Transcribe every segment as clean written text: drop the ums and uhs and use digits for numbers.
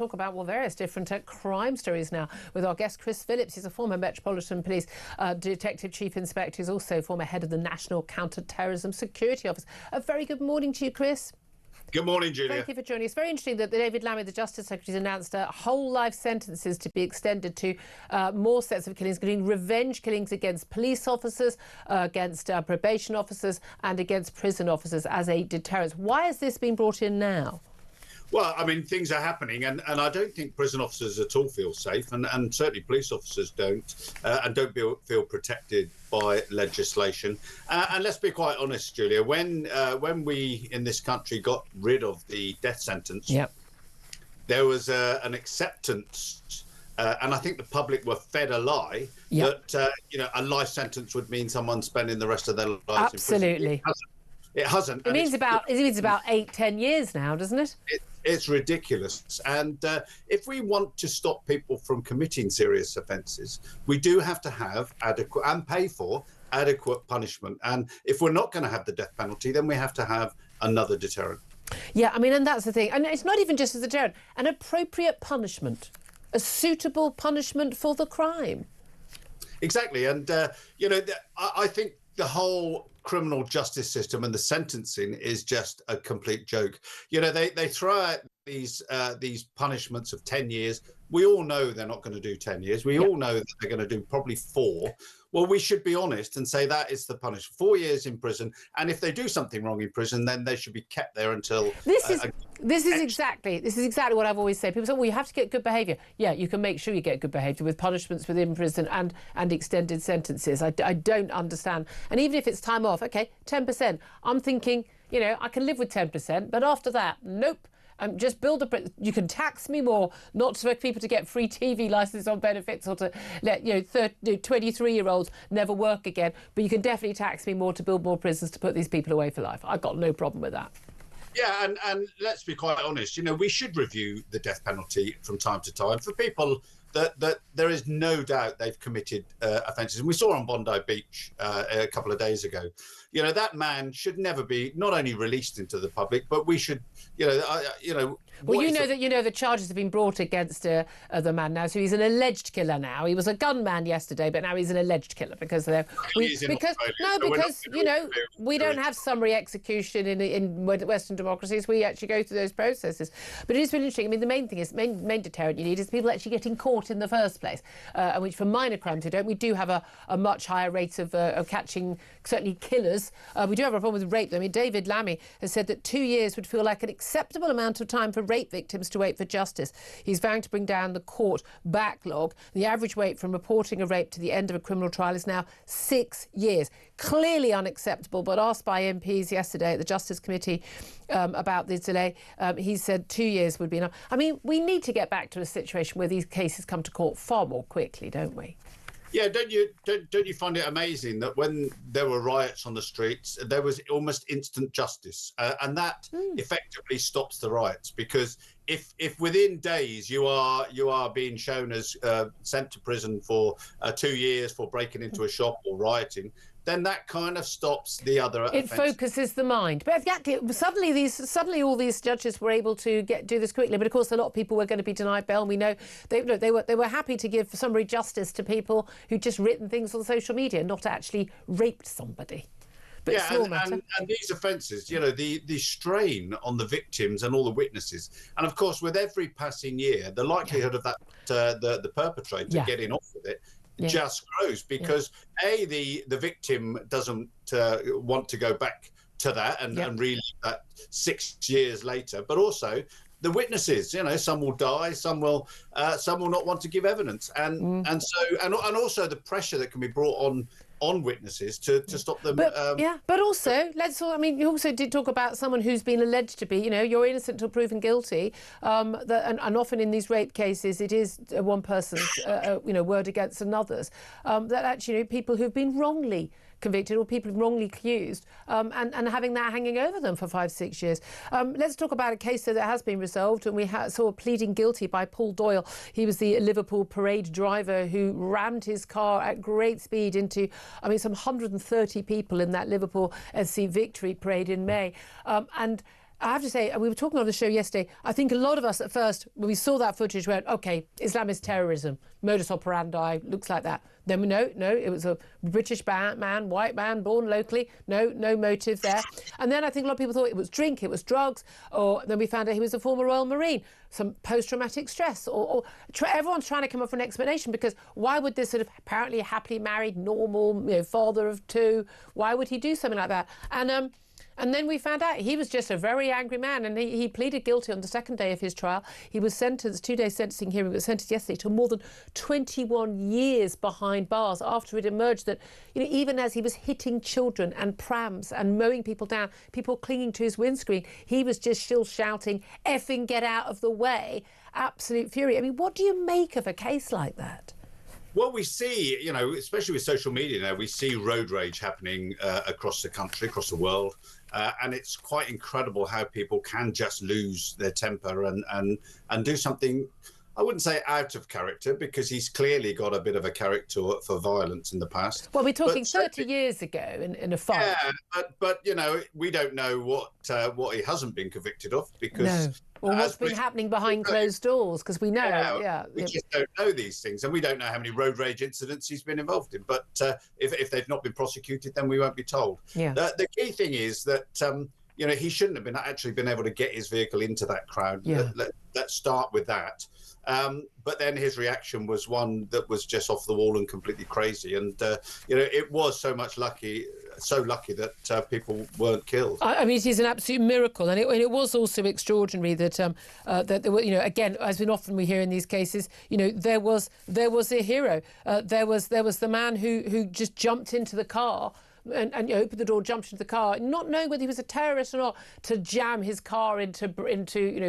Talk about various different crime stories now with our guest Chris Phillips. He's a former Metropolitan Police Detective Chief Inspector. He's also former head of the National Counter-Terrorism Security Office. A very good morning to you, Chris. Good morning, Julia. Thank you for joining us. Very interesting that David Lammy, the Justice Secretary, has announced whole life sentences to be extended to more sets of killings, including revenge killings against police officers, against probation officers and against prison officers as a deterrent. Why has this been brought in now? Well, I mean, things are happening, and I don't think prison officers at all feel safe, and certainly police officers don't, and don't feel protected by legislation. And let's be quite honest, Julia, when we in this country got rid of the death sentence, yep, there was an acceptance, and I think the public were fed a lie, yep, that a life sentence would mean someone spending the rest of their lives absolutely in prison. It hasn't. It means about 8-10 years now, doesn't it? It's ridiculous. And if we want to stop people from committing serious offences, we do have to have adequate and pay for adequate punishment. And if we're not going to have the death penalty, then we have to have another deterrent. Yeah, I mean, and that's the thing. And it's not even just as a deterrent, an appropriate punishment, a suitable punishment for the crime. Exactly. And, I think the whole criminal justice system and the sentencing is just a complete joke. They throw out these punishments of 10 years. We all know they're not going to do 10 years. We all know that they're going to do probably 4. Well, we should be honest and say that is the punishment: 4 years in prison. And if they do something wrong in prison, then they should be kept there until this is exactly what I've always said. People say, well, you have to get good behaviour. Yeah, you can make sure you get good behaviour with punishments within prison and extended sentences. I don't understand. And even if it's time off, okay, 10%. I'm thinking, I can live with 10%, but after that, nope. Just build you can tax me more, not for people to get free TV licence on benefits or to let 23-year-olds never work again, but you can definitely tax me more to build more prisons to put these people away for life. I've got no problem with that. Yeah, and let's be quite honest, we should review the death penalty from time to time for people that there is no doubt they've committed offences. And we saw on Bondi Beach a couple of days ago, that man should never be not only released into the public, but we should, Well, the charges have been brought against the man now, so he's an alleged killer now. He was a gunman yesterday, but now he's an alleged killer because we don't have summary execution in Western democracies. We actually go through those processes. But it is really interesting. I mean, the main thing is main deterrent you need is people actually getting caught in the first place, and which for minor crimes we do have a much higher rate of catching certainly killers. We do have a problem with rape. I mean, David Lammy has said that 2 years would feel like an acceptable amount of time for rape victims to wait for justice. He's vowing to bring down the court backlog. The average wait from reporting a rape to the end of a criminal trial is now 6 years. Clearly unacceptable, but asked by MPs yesterday at the Justice Committee about the delay, he said 2 years would be enough. I mean, we need to get back to a situation where these cases come to court far more quickly, don't we? Yeah, don't you find it amazing that when there were riots on the streets, there was almost instant justice, and that effectively stops the riots? Because if within days you are being shown as sent to prison for 2 years for breaking into a shop or rioting, then that kind of stops the other offences. It focuses the mind. But suddenly all these judges were able to do this quickly. But of course, a lot of people were going to be denied bail. And we know they were happy to give summary justice to people who'd just written things on social media, not actually raped somebody. But yeah, and these offences, the strain on the victims and all the witnesses, and of course, with every passing year, the likelihood of that the perpetrator getting off with it just grows, because the victim doesn't want to go back to that and relive that 6 years later, but also the witnesses, some will die, some will not want to give evidence, and also the pressure that can be brought on witnesses to stop them. But also, you also did talk about someone who's been alleged to be, you're innocent until proven guilty, and often in these rape cases, it is one person's, word against another's. That actually, people who've been wrongly convicted or people wrongly accused, and having that hanging over them for 5-6 years. Let's talk about a case that has been resolved, and we saw pleading guilty by Paul Doyle. He was the Liverpool parade driver who rammed his car at great speed into, some 130 people in that Liverpool FC victory parade in May. And I have to say, we were talking on the show yesterday, I think a lot of us at first, when we saw that footage, went, OK, Islamist terrorism, modus operandi, looks like that. Then we know, it was a British man, white man, born locally, no motive there. And then I think a lot of people thought it was drink, it was drugs, or then we found out he was a former Royal Marine, some post-traumatic stress, or everyone's trying to come up with an explanation, because why would this sort of apparently happily married, normal, father of two, why would he do something like that? And then we found out he was just a very angry man, and he pleaded guilty on the second day of his trial. He was sentenced, 2 days sentencing hearing, was sentenced yesterday to more than 21 years behind bars after it emerged that, even as he was hitting children and prams and mowing people down, people clinging to his windscreen, he was just still shouting, "Effing get out of the way." Absolute fury. I mean, what do you make of a case like that? Well, we see, especially with social media now, we see road rage happening across the country, across the world. And it's quite incredible how people can just lose their temper and do something, I wouldn't say out of character, because he's clearly got a bit of a character for violence in the past. Well, we're talking 30 years ago in a fight. Yeah, but we don't know what he hasn't been convicted of, because... No. Or what's been happening behind closed doors, because we know, we just don't know these things, and we don't know how many road rage incidents he's been involved in. But if they've not been prosecuted, then we won't be told. Yeah. The key thing is that he shouldn't have been able to get his vehicle into that crowd. Yeah. Let's start with that. But then his reaction was one that was just off the wall and completely crazy. And it was so lucky that people weren't killed. I mean, it is an absolute miracle, and it was also extraordinary that that there were, again, as often we hear in these cases, there was a hero. There was the man who just jumped into the car. And opened the door, jumped into the car, not knowing whether he was a terrorist or not, to jam his car into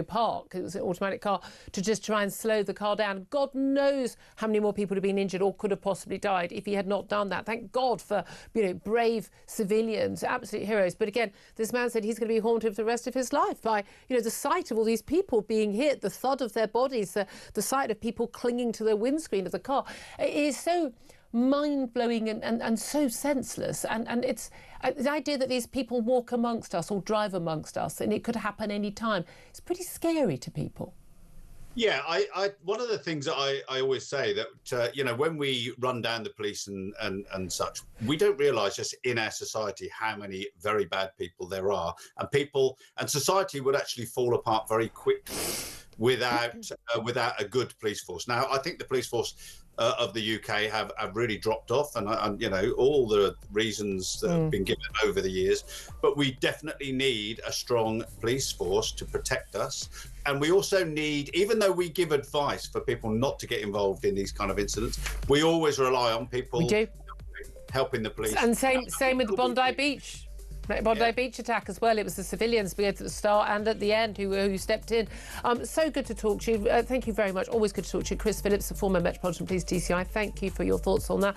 park. It was an automatic car, to just try and slow the car down. God knows how many more people would have been injured or could have possibly died if he had not done that. Thank God for brave civilians, absolute heroes. But again, this man said he's going to be haunted for the rest of his life by the sight of all these people being hit, the thud of their bodies, the sight of people clinging to the windscreen of the car. It is so mind-blowing and so senseless, and it's the idea that these people walk amongst us or drive amongst us, and it could happen any time. It's pretty scary to people. Yeah, one of the things that I always say that when we run down the police and such, we don't realise just in our society how many very bad people there are, and society would actually fall apart very quickly without a good police force. Now, I think the police force of the UK have really dropped off, and all the reasons that have been given over the years. But we definitely need a strong police force to protect us. And we also need, even though we give advice for people not to get involved in these kind of incidents, we always rely on people helping the police. And same with the Bondi Beach. Beach attack as well. It was the civilians, both at the start and at the end, who stepped in. So good to talk to you. Thank you very much. Always good to talk to you. Chris Phillips, the former Metropolitan Police DCI. Thank you for your thoughts on that.